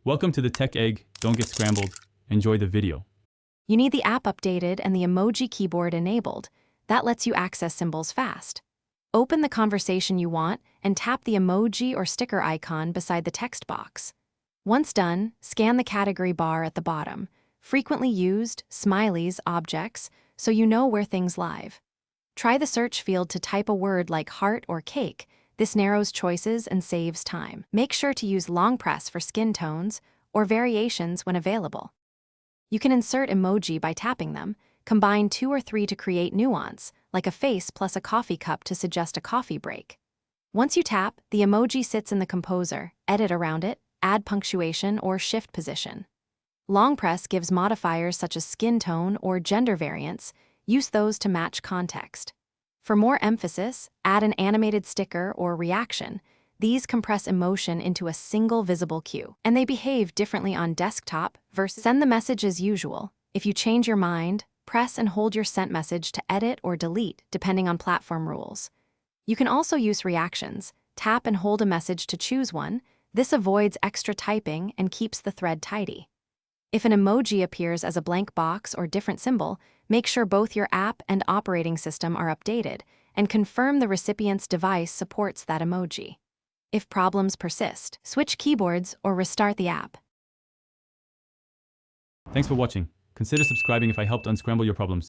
Welcome to the Tech Egg. Don't get scrambled. Enjoy the video. You need the app updated and the emoji keyboard enabled. That lets you access symbols fast. Open the conversation you want and tap the emoji or sticker icon beside the text box. Once done, scan the category bar at the bottom. Frequently used, smileys, objects, so you know where things live. Try the search field to type a word like heart or cake. This narrows choices and saves time. Make sure to use long press for skin tones or variations when available. You can insert emoji by tapping them, combine 2 or 3 to create nuance, like a face plus a coffee cup to suggest a coffee break. Once you tap, the emoji sits in the composer, edit around it, add punctuation or shift position. Long press gives modifiers such as skin tone or gender variance. Use those to match context. For more emphasis, add an animated sticker or reaction. These compress emotion into a single visible cue, and they behave differently on desktop versus send the message as usual. If you change your mind, press and hold your sent message to edit or delete, depending on platform rules. You can also use reactions. Tap and hold a message to choose one. This avoids extra typing and keeps the thread tidy. If an emoji appears as a blank box or different symbol, make sure both your app and operating system are updated, and confirm the recipient's device supports that emoji. If problems persist, switch keyboards or restart the app. Thanks for watching. Consider subscribing if I helped unscramble your problems.